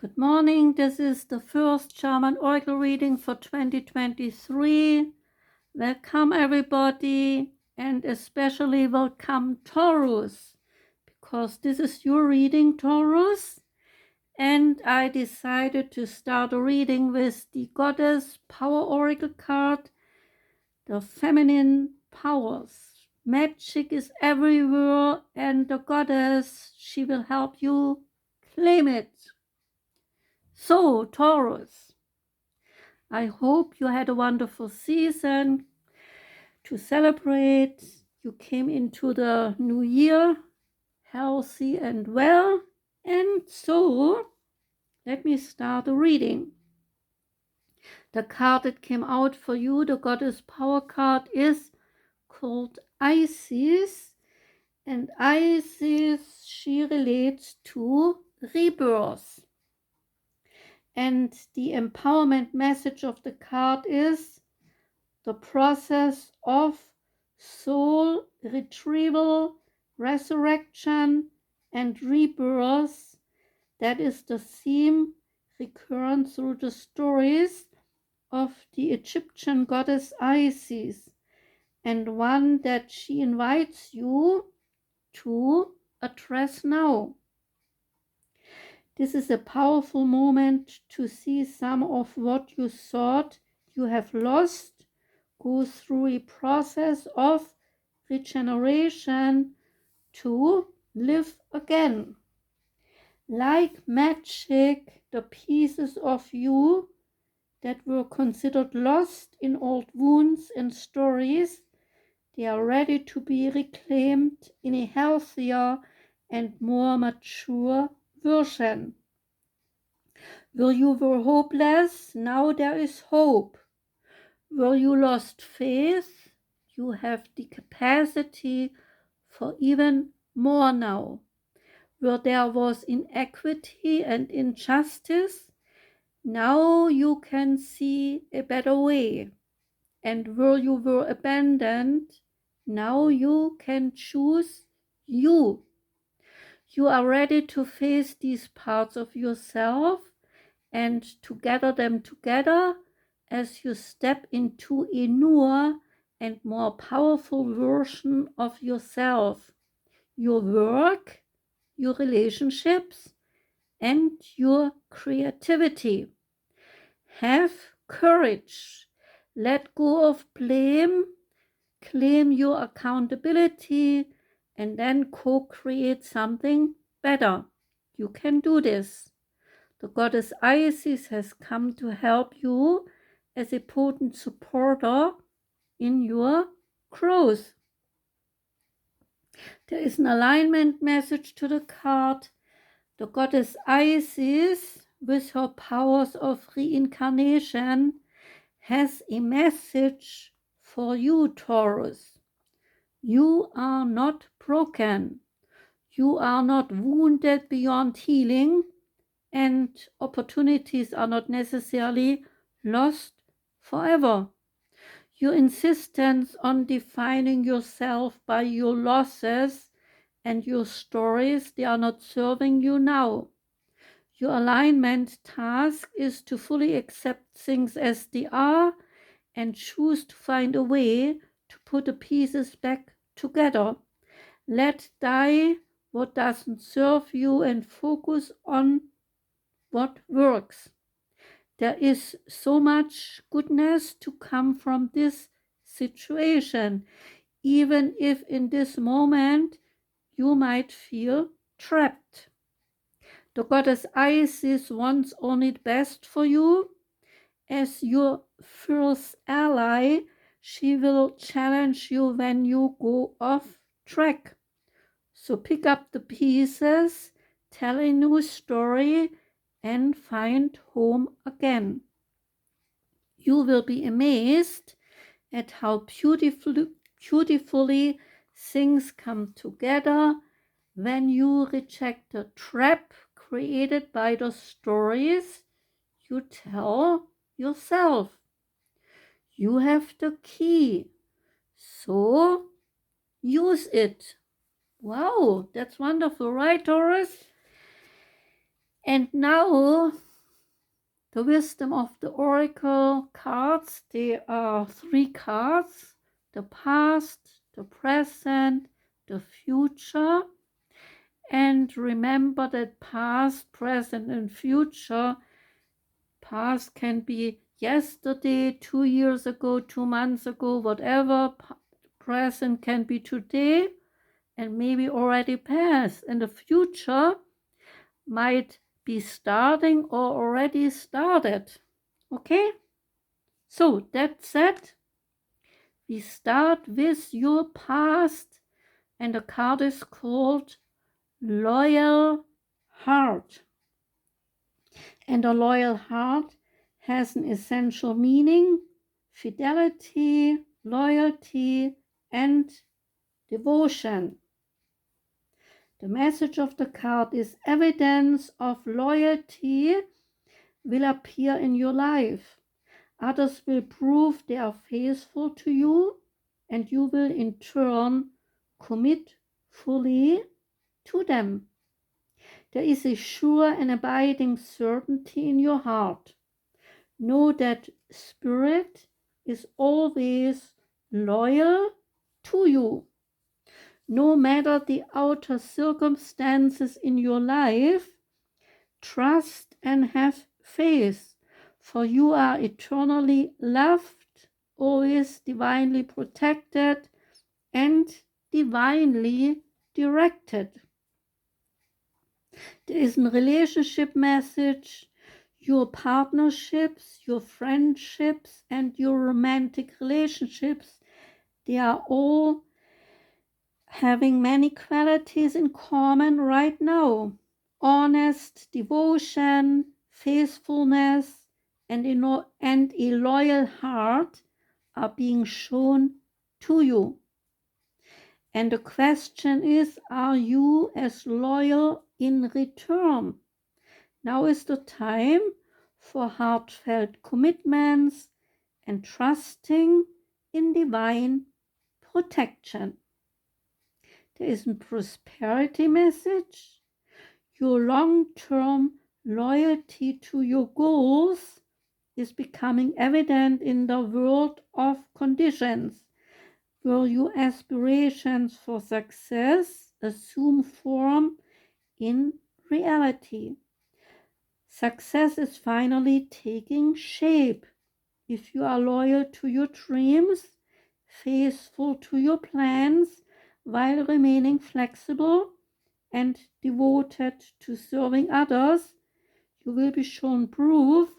Good morning. This is the first Shaman Oracle reading for 2023. Welcome everybody, and especially welcome Taurus, because this is your reading, Taurus. And I decided to start a reading with the Goddess Power Oracle card, the feminine powers. Magic is everywhere, and the Goddess, she will help you claim it. So, Taurus, I hope you had a wonderful season to celebrate. You came into the new year healthy and well. And so, let me start the reading. The card that came out for you, the Goddess Power card, is called Isis. And Isis, she relates to rebirth. And the empowerment message of the card is the process of soul retrieval, resurrection, and rebirth. That is the theme recurrent through the stories of the Egyptian goddess Isis, and one that she invites you to address now. This is a powerful moment to see some of what you thought you have lost go through a process of regeneration to live again. Like magic, the pieces of you that were considered lost in old wounds and stories, they are ready to be reclaimed in a healthier and more mature version. Where you were hopeless, now there is hope. Where you lost faith, you have the capacity for even more now. Where there was inequity and injustice, now you can see a better way. And where you were abandoned, now you can choose you. You are ready to face these parts of yourself and to gather them together as you step into a newer and more powerful version of yourself, your work, your relationships, and your creativity. Have courage. Let go of blame, claim your accountability, and then co-create something better. You can do this. The goddess Isis has come to help you as a potent supporter in your growth. There is an alignment message to the card. The goddess Isis, with her powers of reincarnation, has a message for you, Taurus. You are not broken. You are not wounded beyond healing, and opportunities are not necessarily lost forever. Your insistence on defining yourself by your losses and your stories, they are not serving you now. Your alignment task is to fully accept things as they are and choose to find a way to put the pieces back together. Let die what doesn't serve you and focus on what works. There is so much goodness to come from this situation, even if in this moment you might feel trapped. The goddess Isis wants only the best for you. As your first ally, she will challenge you when you go off track. So pick up the pieces, tell a new story, and find home again. You will be amazed at how beautifully things come together when you reject the trap created by the stories you tell yourself. You have the key, so use it. Wow, that's wonderful, right, Taurus? And now, the wisdom of the oracle cards, there are 3 cards: the past, the present, the future. And remember that past, present, and future, past can be yesterday, 2 years ago, 2 months ago, whatever. Present can be today and maybe already past. And the future might be starting or already started. Okay? So that said, we start with your past, and the card is called Loyal Heart. And a loyal heart has an essential meaning: fidelity, loyalty, and devotion. The message of the card is evidence of loyalty will appear in your life. Others will prove they are faithful to you, and you will in turn commit fully to them. There is a sure and abiding certainty in your heart. Know that Spirit is always loyal to you. No matter the outer circumstances in your life, trust and have faith, for you are eternally loved, always divinely protected, and divinely directed. There is a relationship message. Your partnerships, your friendships, and your romantic relationships, they are all having many qualities in common right now: honest devotion, faithfulness, and a loyal heart are being shown to you. And the question is, are you as loyal in return? Now is the time for heartfelt commitments and trusting in divine protection. There is a prosperity message. Your long-term loyalty to your goals is becoming evident in the world of conditions, where your aspirations for success assume form in reality. Success is finally taking shape. If you are loyal to your dreams, faithful to your plans, while remaining flexible and devoted to serving others, you will be shown proof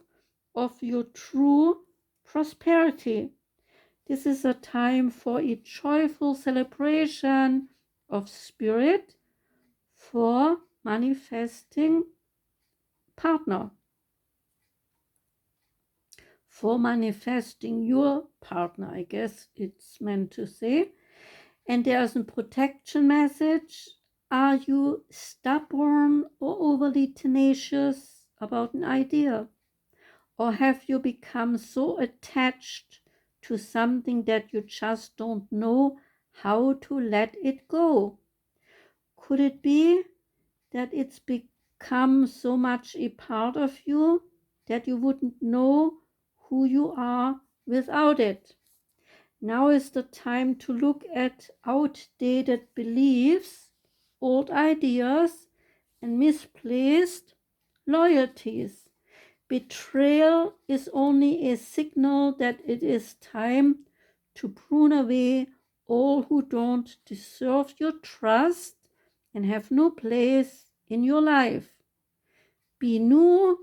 of your true prosperity. This is a time for a joyful celebration of spirit, for manifesting partner, for manifesting your partner, I guess it's meant to say. And there's a protection message. Are you stubborn or overly tenacious about an idea? Or have you become so attached to something that you just don't know how to let it go? Could it be that it's become so much a part of you that you wouldn't know who you are without it? Now is the time to look at outdated beliefs, old ideas, and misplaced loyalties. Betrayal is only a signal that it is time to prune away all who don't deserve your trust and have no place in your life. Be new,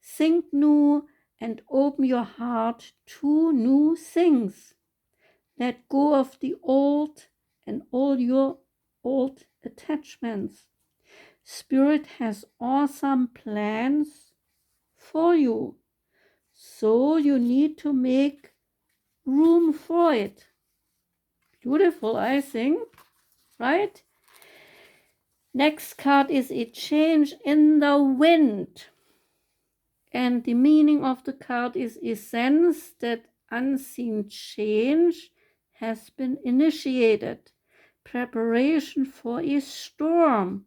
think new, and open your heart to new things. Let go of the old and all your old attachments. Spirit has awesome plans for you, so you need to make room for it. Beautiful, I think, right? Next card is a change in the wind. And the meaning of the card is a sense that unseen change has been initiated. Preparation for a storm.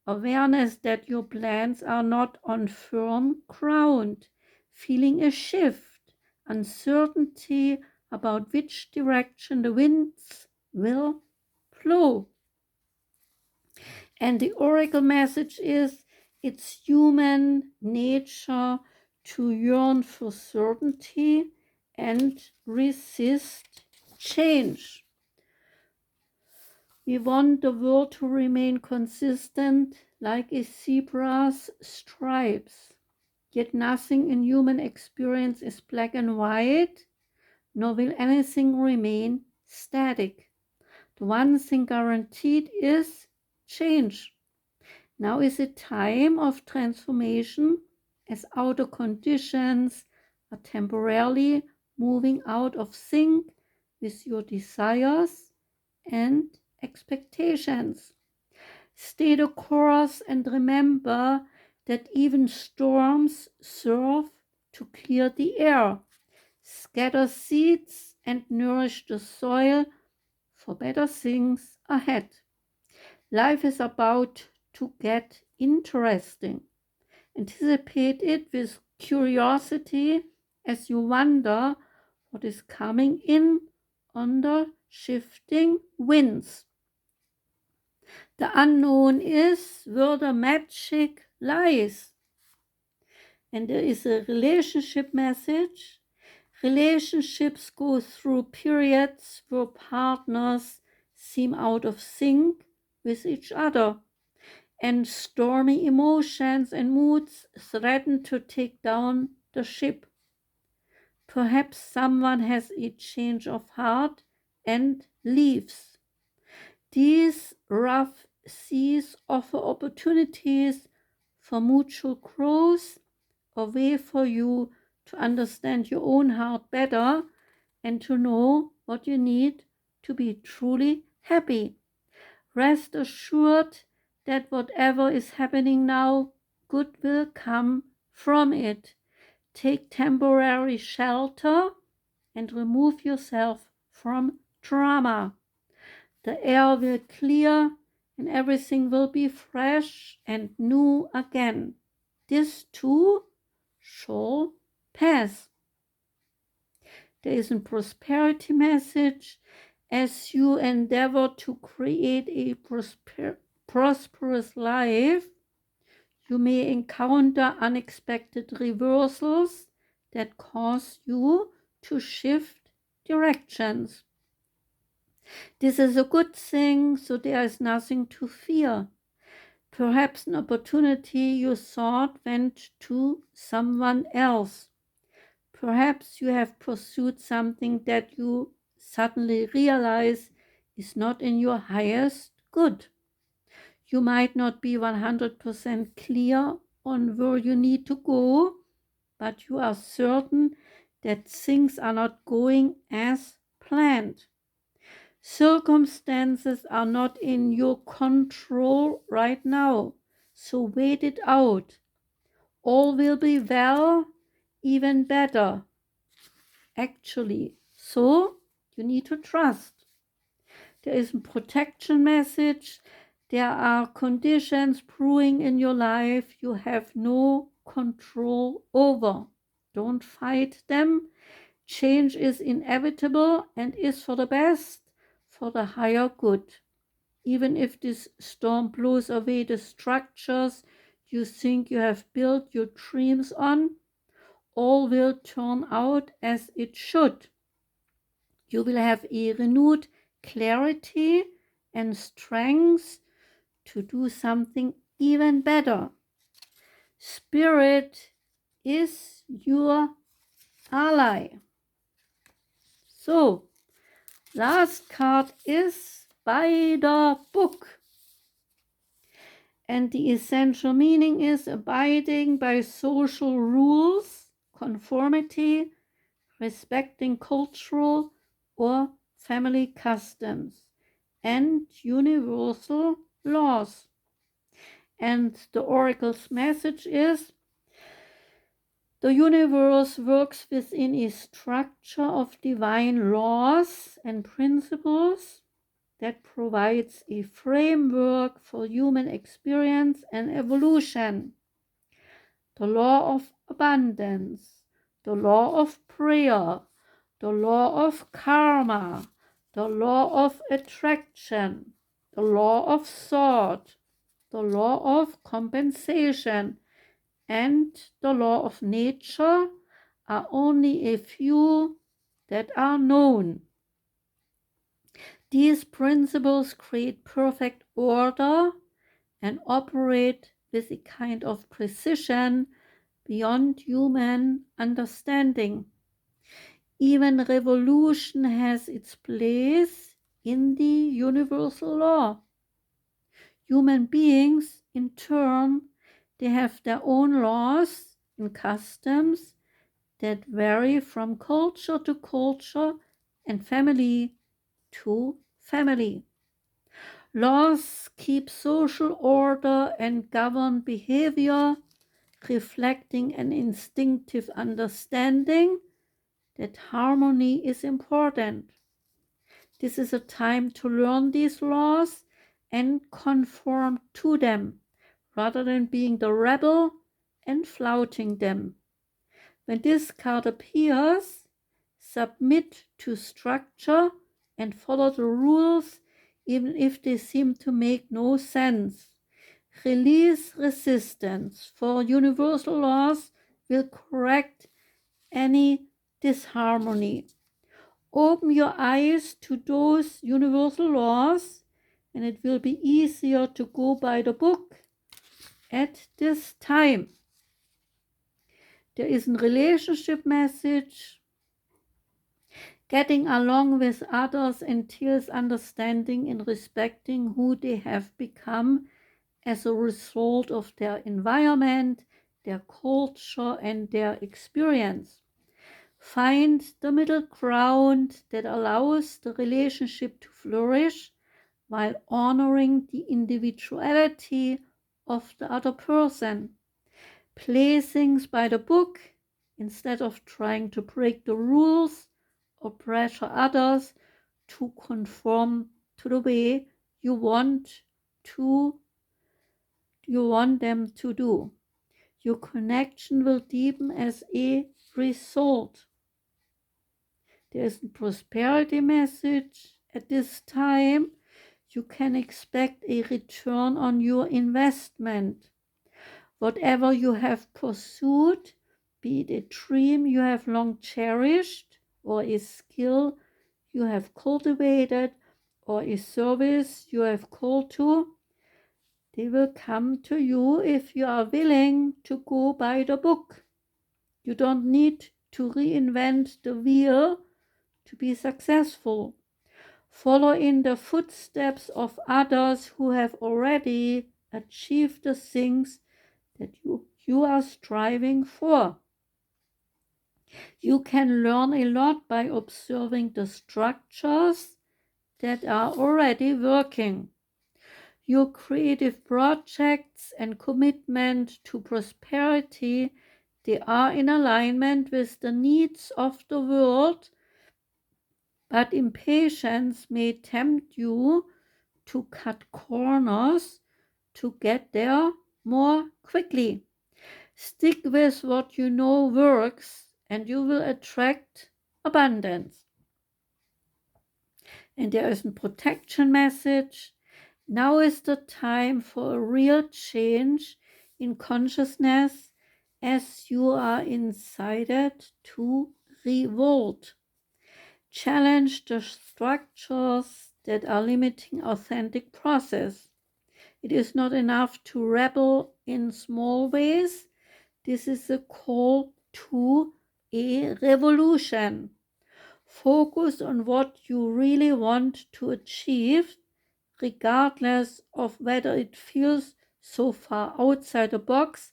awareness that your plans are not on firm ground, feeling a shift, uncertainty about which direction the winds will blow. And the oracle message is it's human nature to yearn for certainty and resist change. We want the world to remain consistent like a zebra's stripes. Yet nothing in human experience is black and white, nor will anything remain static. The one thing guaranteed is change. Now is a time of transformation as outer conditions are temporarily moving out of sync with your desires and expectations. Stay the course and remember that even storms serve to clear the air, scatter seeds, and nourish the soil for better things ahead. Life is about to get interesting. Anticipate it with curiosity as you wonder what is coming in on the shifting winds. The unknown is where the magic lies. And there is a relationship message. Relationships go through periods where partners seem out of sync with each other, and stormy emotions and moods threaten to take down the ship. Perhaps someone has a change of heart and leaves. These rough seas offer opportunities for mutual growth, a way for you to understand your own heart better and to know what you need to be truly happy. Rest assured that whatever is happening now, good will come from it. Take temporary shelter and remove yourself from drama. The air will clear and everything will be fresh and new again. This too shall pass. There is a prosperity message as you endeavor to create a prosperous life. You may encounter unexpected reversals that cause you to shift directions. This is a good thing, so there is nothing to fear. Perhaps an opportunity you thought went to someone else. Perhaps you have pursued something that you suddenly realize is not in your highest good. You might not be 100% clear on where you need to go, but you are certain that things are not going as planned. Circumstances are not in your control right now, so wait it out. All will be well, even better, actually. So you need to trust. There is a protection message. There are conditions brewing in your life you have no control over. Don't fight them. Change is inevitable and is for the best, for the higher good. Even if this storm blows away the structures you think you have built your dreams on, all will turn out as it should. You will have a renewed clarity and strength to do something even better. Spirit is your ally. So, last card is by the book. And the essential meaning is abiding by social rules, conformity, respecting cultural or family customs, and universal laws. And the oracle's message is the universe works within a structure of divine laws and principles. that provides a framework for human experience and evolution. The law of abundance, the law of prayer, the law of karma, the law of attraction, the law of thought, the law of compensation, and the law of nature are only a few that are known. These principles create perfect order and operate with a kind of precision beyond human understanding. Even revolution has its place in the universal law. Human beings, in turn, they have their own laws and customs that vary from culture to culture and family to family. Laws keep social order and govern behavior, reflecting an instinctive understanding that harmony is important. This is a time to learn these laws and conform to them, rather than being the rebel and flouting them. When this card appears, submit to structure and follow the rules, even if they seem to make no sense. Release resistance, for universal laws will correct any disharmony. Open your eyes to those universal laws, and it will be easier to go by the book at this time. There is a relationship message. Getting along with others entails understanding and respecting who they have become as a result of their environment, their culture, and their experience. Find the middle ground that allows the relationship to flourish while honoring the individuality of the other person. Play things by the book instead of trying to break the rules or pressure others to conform to the way you want them to do. Your connection will deepen as a result. There is a prosperity message at this time. You can expect a return on your investment. Whatever you have pursued, be it a dream you have long cherished, or a skill you have cultivated, or a service you have called to, they will come to you if you are willing to go by the book. You don't need to reinvent the wheel to be successful. Follow in the footsteps of others who have already achieved the things that you are striving for. You can learn a lot by observing the structures that are already working. Your creative projects and commitment to prosperity, they are in alignment with the needs of the world, but impatience may tempt you to cut corners to get there more quickly. Stick with what you know works, and you will attract abundance. And there is a protection message. Now is the time for a real change in consciousness, as you are incited to revolt. Challenge the structures that are limiting authentic process. It is not enough to rebel in small ways. This is a call to a revolution. Focus on what you really want to achieve, regardless of whether it feels so far outside the box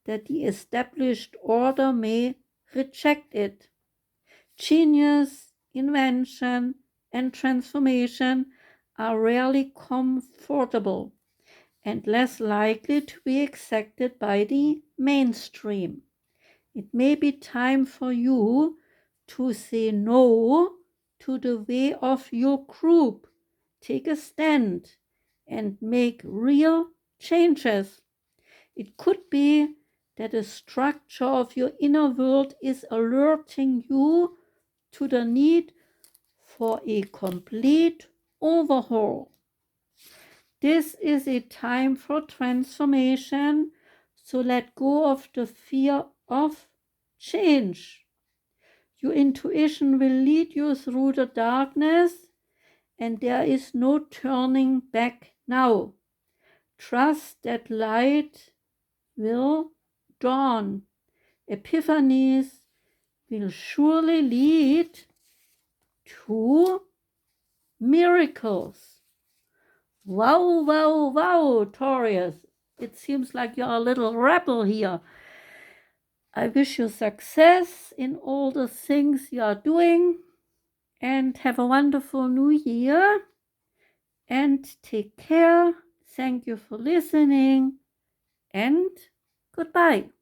that the established order may reject it. Genius, invention, and transformation are rarely comfortable and less likely to be accepted by the mainstream. It may be time for you to say no to the way of your group. take a stand and make real changes. It could be that the structure of your inner world is alerting you to the need for a complete overhaul. This is a time for transformation, so let go of the fear of change. Your intuition will lead you through the darkness, and there is no turning back now. Trust that light will dawn. Epiphanies will surely lead to miracles. Wow, wow, wow, Taurus. It seems like you're a little rebel here. I wish you success in all the things you are doing, and have a wonderful new year, and take care. Thank you for listening, and goodbye.